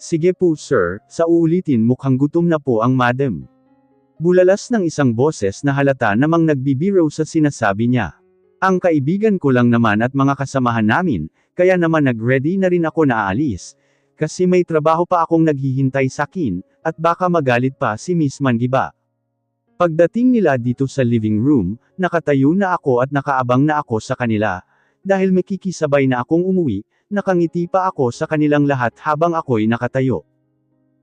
Sige po sir, sa uulitin mukhang gutom na po ang madam. Bulalas ng isang boses na halata namang nagbibiro sa sinasabi niya. Ang kaibigan ko lang naman at mga kasamahan namin, kaya naman nag-ready na rin ako na aalis. Kasi may trabaho pa akong naghihintay sa akin, at baka magalit pa si Miss Mangiba. Pagdating nila dito sa living room, nakatayo na ako at nakaabang na ako sa kanila. Dahil makikisabay na akong umuwi, nakangiti pa ako sa kanilang lahat habang ako'y nakatayo.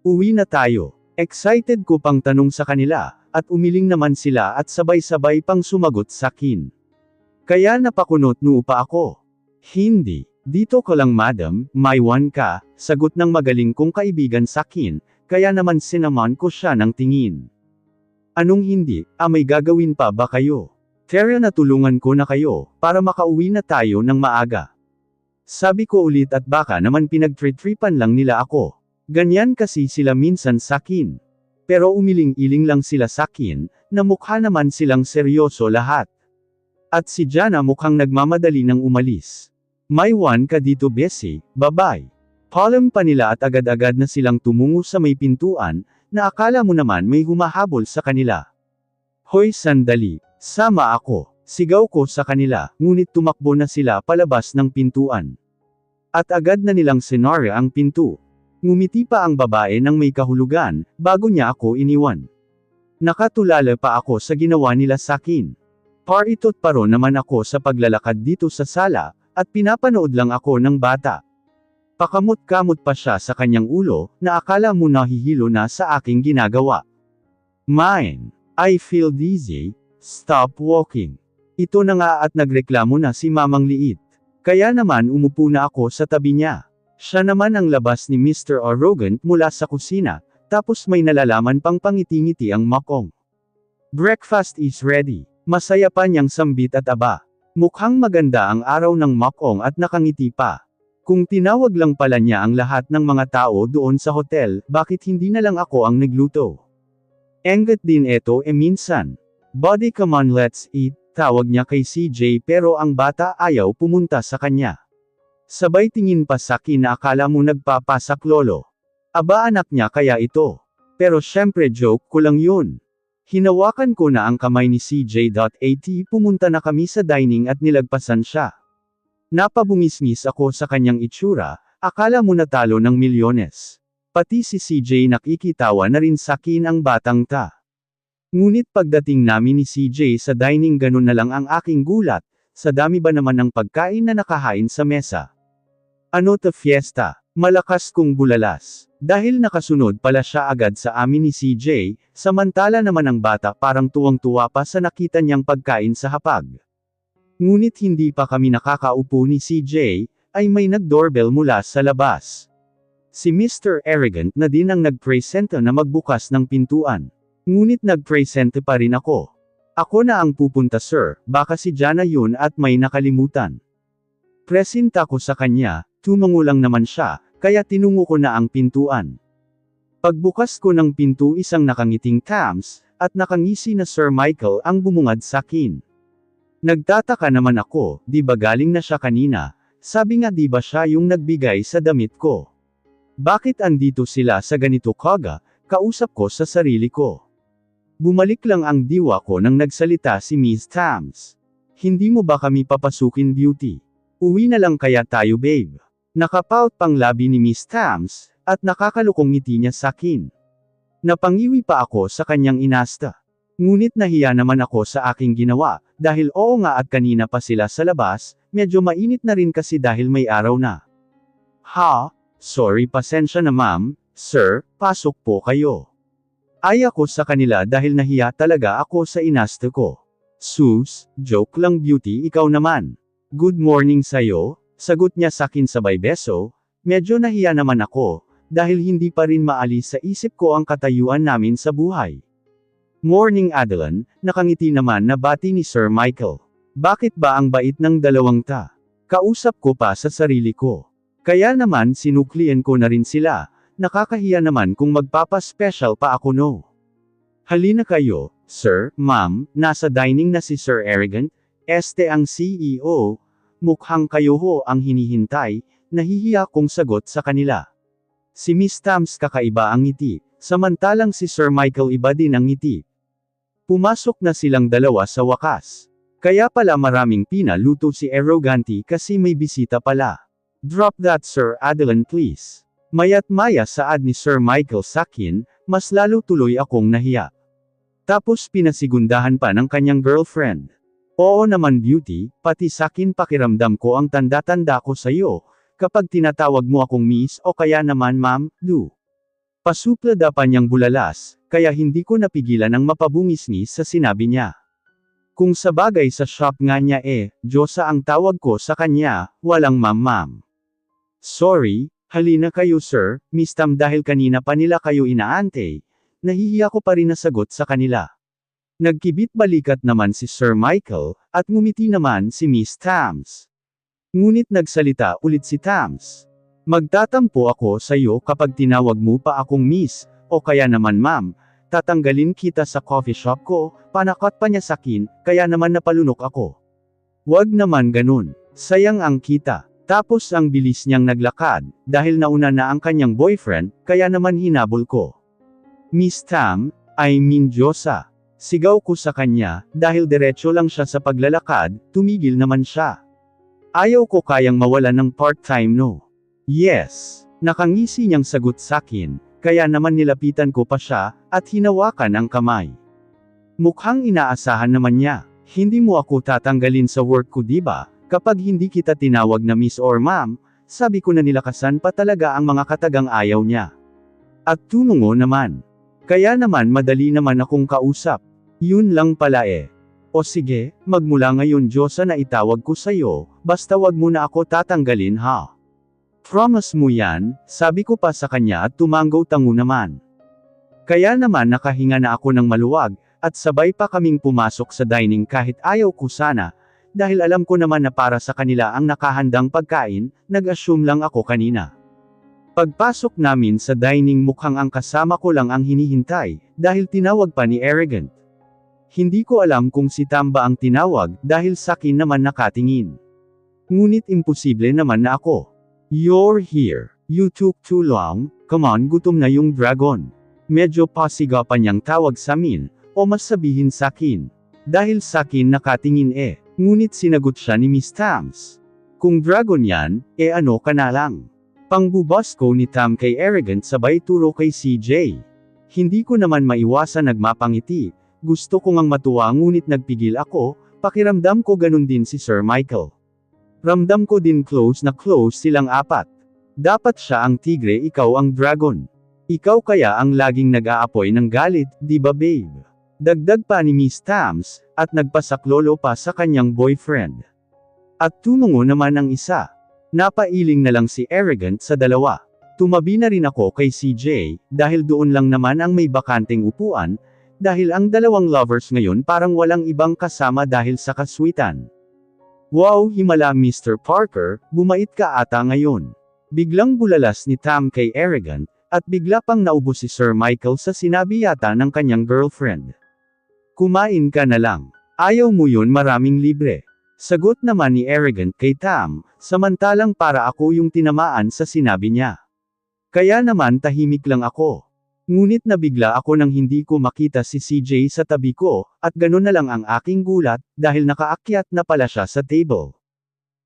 Uwi na tayo. Excited ko pang tanong sa kanila, at umiling naman sila at sabay-sabay pang sumagot sa akin. Kaya napakunot noo pa ako. Hindi. Dito ko lang madam, may one ka, sagot ng magaling kong kaibigan sa akin, kaya naman sinaman ko siya ng tingin. Anong hindi, may gagawin pa ba kayo? Tara natulungan ko na kayo, para makauwi na tayo ng maaga. Sabi ko ulit at baka naman pinagtritripan lang nila ako. Ganyan kasi sila minsan sa akin. Pero umiling-iling lang sila sa akin, na mukha naman silang seryoso lahat. At si Jana mukhang nagmamadali ng umalis. May one ka dito Bessie, bye-bye. Palam pa nila at agad-agad na silang tumungo sa may pintuan, na akala mo naman may humahabol sa kanila. Hoy sandali, sama ako, sigaw ko sa kanila, ngunit tumakbo na sila palabas ng pintuan. At agad na nilang sinara ang pinto. Ngumiti pa ang babae ng may kahulugan, bago niya ako iniwan. Nakatulala pa ako sa ginawa nila sa akin. Paritot paro naman ako sa paglalakad dito sa sala, at pinapanood lang ako ng bata. Pakamot-kamot pa siya sa kanyang ulo, na akala mo nahihilo na sa aking ginagawa. Mine, I feel dizzy, stop walking. Ito na nga at nagreklamo na si Mamang Liit. Kaya naman umupo na ako sa tabi niya. Siya naman ang labas ni Mr. Arrogant mula sa kusina, tapos may nalalaman pang pangiti-ngiti ang Makong. Breakfast is ready. Masaya pa niyang sambit at aba. Mukhang maganda ang araw ng Makong at nakangiti pa. Kung tinawag lang pala niya ang lahat ng mga tao doon sa hotel, bakit hindi na lang ako ang nagluto? Engat din eto minsan. Buddy come on let's eat, tawag niya kay CJ pero ang bata ayaw pumunta sa kanya. Sabay tingin pa sa akin na akala mo nagpapasak lolo. Aba anak niya kaya ito. Pero syempre joke ko lang yun. Hinawakan ko na ang kamay ni CJ.at pumunta na kami sa dining at nilagpasan siya. Napabungisngis ako sa kanyang itsura, akala mo natalo ng milyones. Pati si CJ nakikitawa na rin sa akin ang batang ta. Ngunit pagdating namin ni CJ sa dining ganun na lang ang aking gulat, sa dami ba naman ng pagkain na nakahain sa mesa. Ano to fiesta? Malakas kong bulalas. Dahil nakasunod pala siya agad sa amin ni CJ, samantala naman ang bata parang tuwang-tuwa pa sa nakita niyang pagkain sa hapag. Ngunit hindi pa kami nakakaupo ni CJ, ay may nag-doorbell mula sa labas. Si Mr. Arrogant na din ang nag-presenta na magbukas ng pintuan. Ngunit nag-presenta pa rin ako. Ako na ang pupunta sir, baka si Jana yun at may nakalimutan. Presenta ko sa kanya, tumungo lang naman siya, kaya tinungo ko na ang pintuan. Pagbukas ko ng pinto isang nakangiting Tams, at nakangisi na Sir Michael ang bumungad sa akin. Nagtataka naman ako, di ba galing na siya kanina, sabi nga di ba siya yung nagbigay sa damit ko. Bakit andito sila sa ganito kaga, kausap ko sa sarili ko. Bumalik lang ang diwa ko nang nagsalita si Miss Tams. Hindi mo ba kami papasukin beauty? Uwi na lang kaya tayo babe. Nakapout pang labi ni Miss Tams, at nakakalukong ngiti niya sa akin. Napangiwi pa ako sa kanyang inasta. Ngunit nahiya naman ako sa aking ginawa, dahil oo nga at kanina pa sila sa labas, medyo mainit na rin kasi dahil may araw na. Ha? Sorry pasensya na ma'am, sir, pasok po kayo. Ay ako sa kanila dahil nahiya talaga ako sa inasta ko. Sus, joke lang beauty ikaw naman. Good morning sa'yo, sagot niya sakin sabay beso, medyo nahiya naman ako, dahil hindi pa rin maalis sa isip ko ang katayuan namin sa buhay. Morning Adeline, nakangiti naman na bati ni Sir Michael. Bakit ba ang bait ng dalawang ta? Kausap ko pa sa sarili ko. Kaya naman sinuklian ko na rin sila, nakakahiya naman kung magpapa-special pa ako no. Halina kayo, sir, ma'am, nasa dining na si Sir Arrogant, este ang CEO, mukhang kayo ho ang hinihintay, nahihiya kong sagot sa kanila. Si Miss Tams kakaiba ang ngiti, samantalang si Sir Michael iba din ang ngiti. Pumasok na silang dalawa sa wakas. Kaya pala maraming pinaluto si Arroganti kasi may bisita pala. Drop that Sir Adelan please. Maya't maya saad ni Sir Michael sakin, mas lalo tuloy akong nahiya. Tapos pinasigundahan pa ng kanyang girlfriend. Oo naman beauty, pati sakin pakiramdam ko ang tanda-tanda ko sa'yo, kapag tinatawag mo akong miss o kaya naman ma'am, do. Pasuplada pa niyang bulalas, kaya hindi ko napigilan ang mapabungis-ngis sa sinabi niya. Kung sabagay sa shop nga niya Diyosa ang tawag ko sa kanya, walang ma'am. Sorry, halina kayo sir, Miss Tam dahil kanina pa nila kayo inaantay. Nahihiya ko pa rin nasagot sa kanila. Nagkibit balikat naman si Sir Michael, at ngumiti naman si Miss Tams. Ngunit nagsalita ulit si Tams. Magtatampo ako sa iyo kapag tinawag mo pa akong miss, o kaya naman ma'am. Tatanggalin kita sa coffee shop ko, panakot pa niya sakin, kaya naman napalunok ako. Wag naman ganun, sayang ang kita. Tapos ang bilis niyang naglakad, dahil nauna na ang kanyang boyfriend, kaya naman hinabol ko. Miss Tam, I mean Diyosa. Sigaw ko sa kanya, dahil diretso lang siya sa paglalakad, tumigil naman siya. Ayaw ko kayang mawalan ng part-time no. Yes, nakangisi niyang sagot sakin. Kaya naman nilapitan ko pa siya, at hinawakan ang kamay. Mukhang inaasahan naman niya, hindi mo ako tatanggalin sa work ko diba, kapag hindi kita tinawag na miss or ma'am, sabi ko na nilakasan pa talaga ang mga katagang ayaw niya. At tumungo naman. Kaya naman madali naman akong kausap. Yun lang pala O sige, magmula ngayon Diyosa na itawag ko sa'yo, basta wag mo na ako tatanggalin ha. Promise mo yan, sabi ko pa sa kanya at tumanggaw-tango naman. Kaya naman nakahinga na ako ng maluwag, at sabay pa kaming pumasok sa dining kahit ayaw ko sana, dahil alam ko naman na para sa kanila ang nakahandang pagkain, nag-assume lang ako kanina. Pagpasok namin sa dining mukhang ang kasama ko lang ang hinihintay, dahil tinawag pa ni Arrogant. Hindi ko alam kung si Tamba ang tinawag, dahil sakin naman nakatingin. Ngunit imposible naman na ako. You're here. You took too long, come on gutom na yung dragon. Medyo pasiga pa niyang tawag sa amin, o mas sabihin sakin. Dahil sakin nakatingin ngunit sinagot siya ni Miss Tams. Kung dragon yan, ano ka na lang. Pangbubos ko ni Tam kay Arrogant sabay turo kay CJ. Hindi ko naman maiwasan nagmapangiti, gusto ko ngang matuwa ngunit nagpigil ako, pakiramdam ko ganun din si Sir Michael. Ramdam ko din close na close silang apat. Dapat siya ang tigre ikaw ang dragon. Ikaw kaya ang laging nag-aapoy ng galit, di ba babe? Dagdag pa ni Miss Tams, at nagpasaklolo pa sa kanyang boyfriend. At tumungo naman ang isa. Napailing na lang si Arrogant sa dalawa. Tumabi na rin ako kay CJ, dahil doon lang naman ang may bakanteng upuan, dahil ang dalawang lovers ngayon parang walang ibang kasama dahil sa kaswitan. Wow, himala Mr. Parker, bumait ka ata ngayon. Biglang bulalas ni Tam kay Arrogant, at bigla pang naubo si Sir Michael sa sinabi yata ng kanyang girlfriend. Kumain ka na lang. Ayaw mo yun maraming libre. Sagot naman ni Arrogant kay Tam, samantalang para ako yung tinamaan sa sinabi niya. Kaya naman tahimik lang ako. Ngunit nabigla ako nang hindi ko makita si CJ sa tabi ko, at ganun na lang ang aking gulat, dahil nakaakyat na pala siya sa table.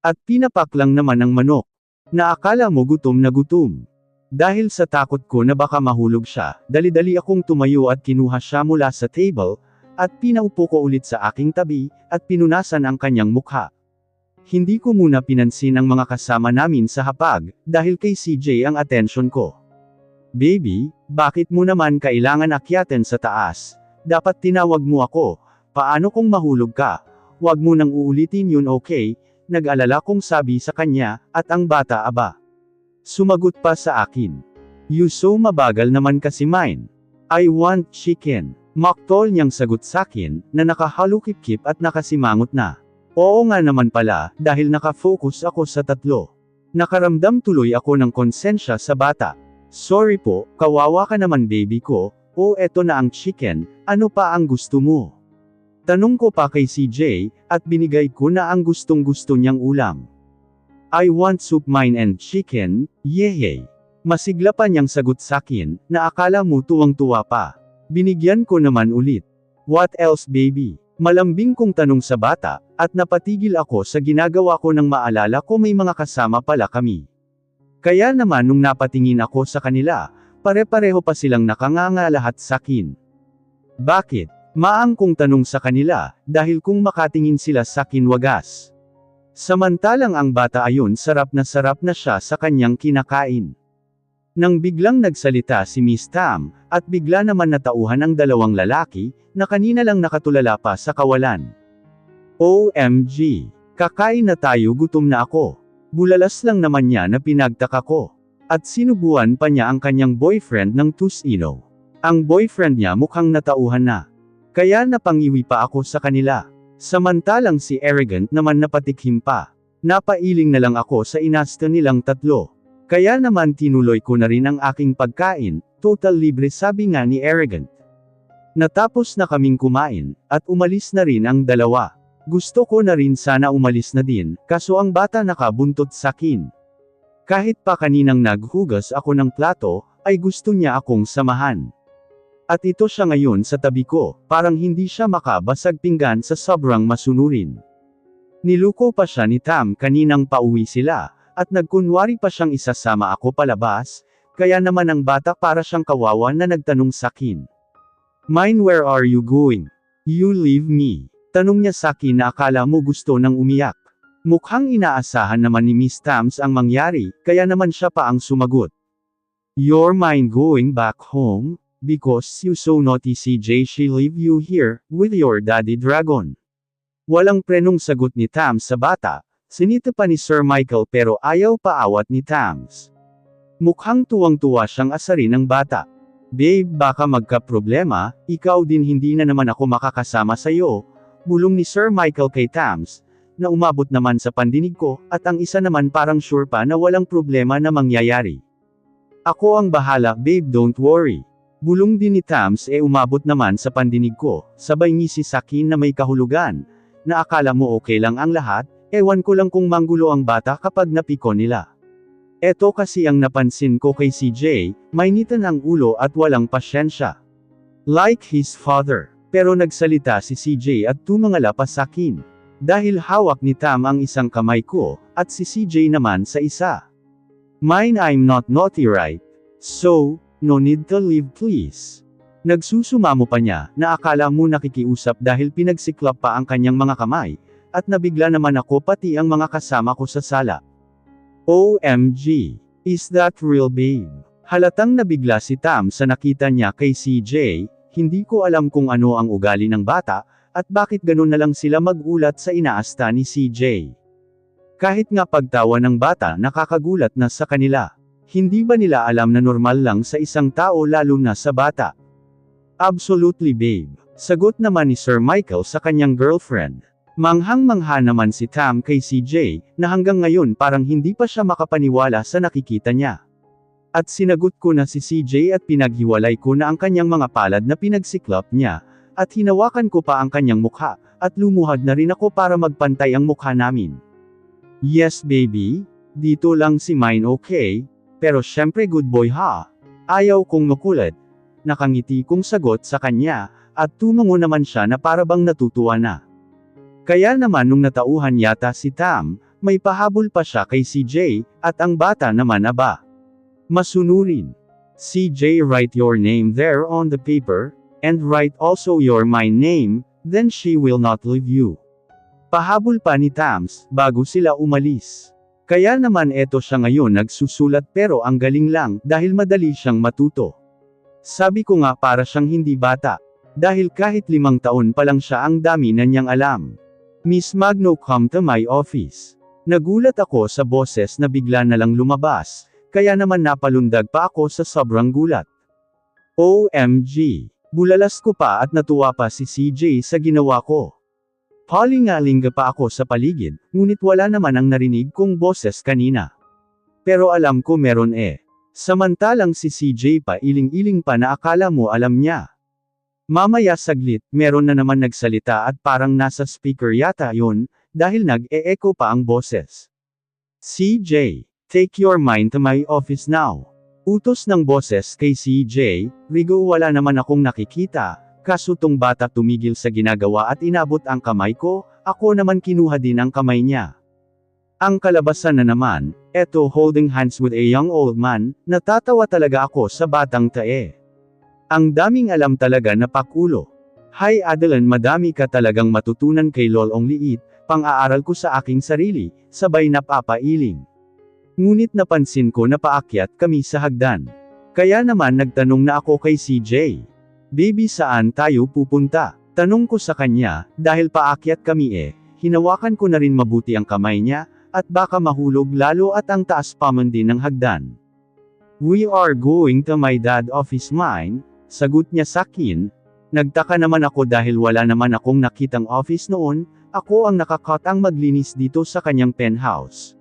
At pinapak lang naman ang manok. Naakala mo gutom na gutom. Dahil sa takot ko na baka mahulog siya, dali-dali akong tumayo at kinuha siya mula sa table, at pinaupo ko ulit sa aking tabi, at pinunasan ang kanyang mukha. Hindi ko muna pinansin ang mga kasama namin sa hapag, dahil kay CJ ang atensyon ko. Baby, bakit mo naman kailangan akyatin sa taas? Dapat tinawag mo ako. Paano kung mahulog ka? Huwag mo nang uulitin yun okay? Nag-alala kong sabi sa kanya, at ang bata aba. Sumagot pa sa akin. You so mabagal naman kasi mine. I want chicken. Maktol niyang sagot sakin, na nakahalukip-kip at nakasimangot na. Oo nga naman pala, dahil nakafocus ako sa tatlo. Nakaramdam tuloy ako ng konsensya sa bata. Sorry po, kawawa ka naman baby ko, o eto na ang chicken, ano pa ang gusto mo? Tanong ko pa kay CJ, at binigay ko na ang gustong-gusto niyang ulam. I want soup mine and chicken, yehey. Masigla pa niyang sagot sakin, na akala mo tuwang-tuwa pa. Binigyan ko naman ulit. What else baby? Malambing kong tanong sa bata, at napatigil ako sa ginagawa ko nang maalala ko may mga kasama pala kami. Kaya naman nung napatingin ako sa kanila, pare-pareho pa silang nakanganga lahat sakin. Bakit? Maang kong tanong sa kanila, dahil kung makatingin sila sakin wagas. Samantalang ang bata ayon sarap na siya sa kanyang kinakain. Nang biglang nagsalita si Miss Tam, at bigla naman natauhan ang dalawang lalaki, na kanina lang nakatulala pa sa kawalan. OMG! Kakain na tayo, gutom na ako. Bulalas lang naman niya na pinagtaka ko. At sinubuan pa niya ang kanyang boyfriend ng tusino. Ang boyfriend niya mukhang natauhan na. Kaya napangiwi pa ako sa kanila. Samantalang si Arrogant naman napatikhim pa. Napailing na lang ako sa inasta nilang tatlo. Kaya naman tinuloy ko na rin ang aking pagkain, total libre sabi nga ni Arrogant. Natapos na kaming kumain, at umalis na rin ang dalawa. Gusto ko na rin sana umalis na din, kaso ang bata nakabuntot sakin. Kahit pa kaninang naghugas ako ng plato, ay gusto niya akong samahan. At ito siya ngayon sa tabi ko, parang hindi siya makabasag pinggan sa sobrang masunurin. Niluko pa siya ni Tam kaninang pauwi sila, at nagkunwari pa siyang isasama ako palabas, kaya naman ang bata para siyang kawawa na nagtanong sakin. Mine, where are you going? You leave me. Tanong niya sakin na akala mo gusto nang umiyak. Mukhang inaasahan naman ni Miss Tams ang mangyari, kaya naman siya pa ang sumagot. You're mine going back home, because you so naughty CJ she leave you here, with your daddy dragon. Walang prenong sagot ni Tams sa bata. Sinita pa ni Sir Michael pero ayaw paawat ni Tams. Mukhang tuwang-tuwa siyang asarin ng bata. Babe, baka magka-problema, ikaw din hindi na naman ako makakasama sa'yo, bulong ni Sir Michael kay Tams, na umabot naman sa pandinig ko, at ang isa naman parang sure pa na walang problema na mangyayari. Ako ang bahala, babe, don't worry. Bulong din ni Tams umabot naman sa pandinig ko, sabay ngisi sakin na may kahulugan, na akala mo okay lang ang lahat. Ewan ko lang kung manggulo ang bata kapag napiko nila. Eto kasi ang napansin ko kay CJ, mainitan ang ulo at walang pasyensya. Like his father. Pero nagsalita si CJ at tumangala pa sakin. Dahil hawak ni Tam ang isang kamay ko, at si CJ naman sa isa. Mine, I'm not naughty right? So, no need to leave please. Nagsusumamo pa niya, na akala mo nakikiusap dahil pinagsiklap pa ang kanyang mga kamay. At nabigla naman ako pati ang mga kasama ko sa sala. OMG! Is that real babe? Halatang nabigla si Tam sa nakita niya kay CJ, hindi ko alam kung ano ang ugali ng bata, at bakit ganun na lang sila magulat sa inaasta ni CJ. Kahit nga pagtawa ng bata nakakagulat na sa kanila. Hindi ba nila alam na normal lang sa isang tao lalo na sa bata? Absolutely babe. Sagot naman ni Sir Michael sa kanyang girlfriend. Manghang-mangha naman si Tam kay CJ, na hanggang ngayon parang hindi pa siya makapaniwala sa nakikita niya. At sinagot ko na si CJ at pinaghiwalay ko na ang kanyang mga palad na pinagsiklap niya, at hinawakan ko pa ang kanyang mukha, at lumuhad na rin ako para magpantay ang mukha namin. Yes baby, dito lang si mine okay, pero syempre good boy ha. Ayaw kong makulit. Nakangiti kong sagot sa kanya, at tumango naman siya na parabang natutuwa na. Kaya naman nung natauhan yata si Tam, may pahabol pa siya kay CJ, at ang bata naman aba. Masunurin. CJ, write your name there on the paper, and write also your my name, then she will not leave you. Pahabol pa ni Tams, bago sila umalis. Kaya naman eto siya ngayon nagsusulat pero ang galing lang, dahil madali siyang matuto. Sabi ko nga para siyang hindi bata. Dahil kahit 5 taon pa lang siya ang dami na niyang alam. Miss Magno, come to my office. Nagulat ako sa boses na bigla na lang lumabas, kaya naman napalundag pa ako sa sobrang gulat. OMG! Bulalas ko pa at natuwa pa si CJ sa ginawa ko. Palingalinga pa ako sa paligid, ngunit wala naman ang narinig kong boses kanina. Pero alam ko meron Samantalang si CJ pa iling-iling pa na akala mo alam niya. Mamaya saglit, meron na naman nagsalita at parang nasa speaker yata yun, dahil nag-e-echo pa ang boses. CJ, take your mind to my office now. Utos ng boses kay CJ, Rigo wala naman akong nakikita, kaso tong bata tumigil sa ginagawa at inabot ang kamay ko, ako naman kinuha din ang kamay niya. Ang kalabasan na naman, eto holding hands with a young old man, natatawa talaga ako sa batang tae. Ang daming alam talaga na pakulo. Hi Adeline, madami ka talagang matutunan kay Lolong Liit, pang-aaral ko sa aking sarili, sabay napapailing. Ngunit napansin ko na paakyat kami sa hagdan. Kaya naman nagtanong na ako kay CJ. Baby, saan tayo pupunta? Tanong ko sa kanya, dahil paakyat kami hinawakan ko na rin mabuti ang kamay niya, at baka mahulog lalo at ang taas pa man din ng hagdan. We are going to my dad office mine, sagot niya sakin. Nagtaka naman ako dahil wala naman akong nakitang office noon, ako ang nakakatang maglinis dito sa kanyang penthouse.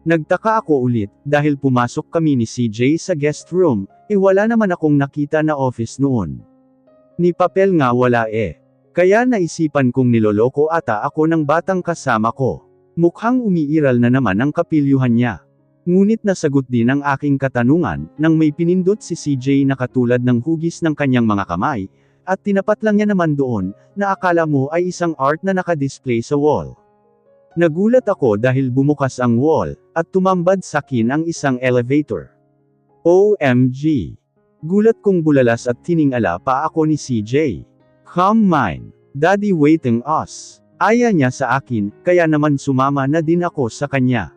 Nagtaka ako ulit, dahil pumasok kami ni CJ sa guest room, wala naman akong nakita na office noon. Ni papel nga wala Kaya naisipan kong niloloko ata ako ng batang kasama ko. Mukhang umiiral na naman ang kapilyuhan niya. Ngunit nasagot din ang aking katanungan, nang may pinindot si CJ na katulad ng hugis ng kanyang mga kamay, at tinapat lang niya naman doon, na akala mo ay isang art na nakadisplay sa wall. Nagulat ako dahil bumukas ang wall, at tumambad sa akin ang isang elevator. OMG! Gulat kong bulalas at tiningala pa ako ni CJ. Come mine, daddy waiting us. Aya niya sa akin, kaya naman sumama na din ako sa kanya.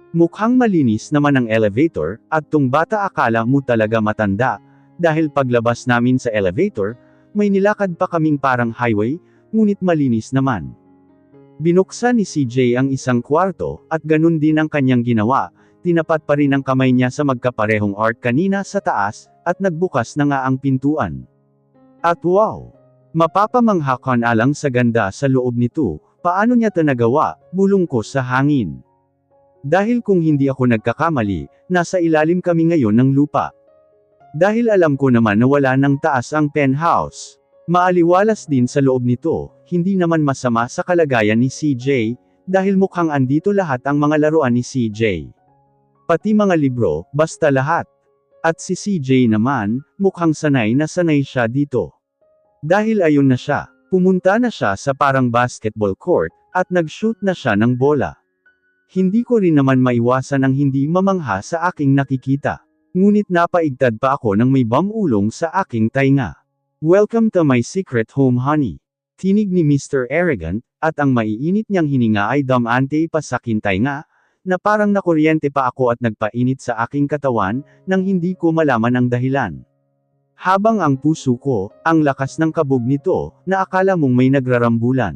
Mukhang malinis naman ang elevator, at tong bata akala mo talaga matanda, dahil paglabas namin sa elevator, may nilakad pa kaming parang highway, ngunit malinis naman. Binuksan ni CJ ang isang kwarto, at ganun din ang kanyang ginawa, tinapat pa rin ang kamay niya sa magkaparehong art kanina sa taas, at nagbukas na nga ang pintuan. At wow! Mapapamangha ka na lang sa ganda sa loob nito, paano niya ito nagawa, bulong ko sa hangin. Dahil kung hindi ako nagkakamali, nasa ilalim kami ngayon ng lupa. Dahil alam ko naman na wala ng taas ang penthouse. Maaliwalas din sa loob nito, hindi naman masama sa kalagayan ni CJ, dahil mukhang andito lahat ang mga laruan ni CJ. Pati mga libro, basta lahat. At si CJ naman, mukhang sanay na sanay siya dito. Dahil ayun na siya, pumunta na siya sa parang basketball court, at nag-shoot na siya ng bola. Hindi ko rin naman maiwasan ang hindi mamangha sa aking nakikita. Ngunit napaigtad pa ako ng may bamulong sa aking tainga. Welcome to my secret home, honey. Tinig ni Mr. Arrogant, at ang maiinit niyang hininga ay damante pa sa aking tainga, na parang nakuryente pa ako at nagpainit sa aking katawan, nang hindi ko malaman ang dahilan. Habang ang puso ko, ang lakas ng kabog nito, na akala mong may nagrarambulan.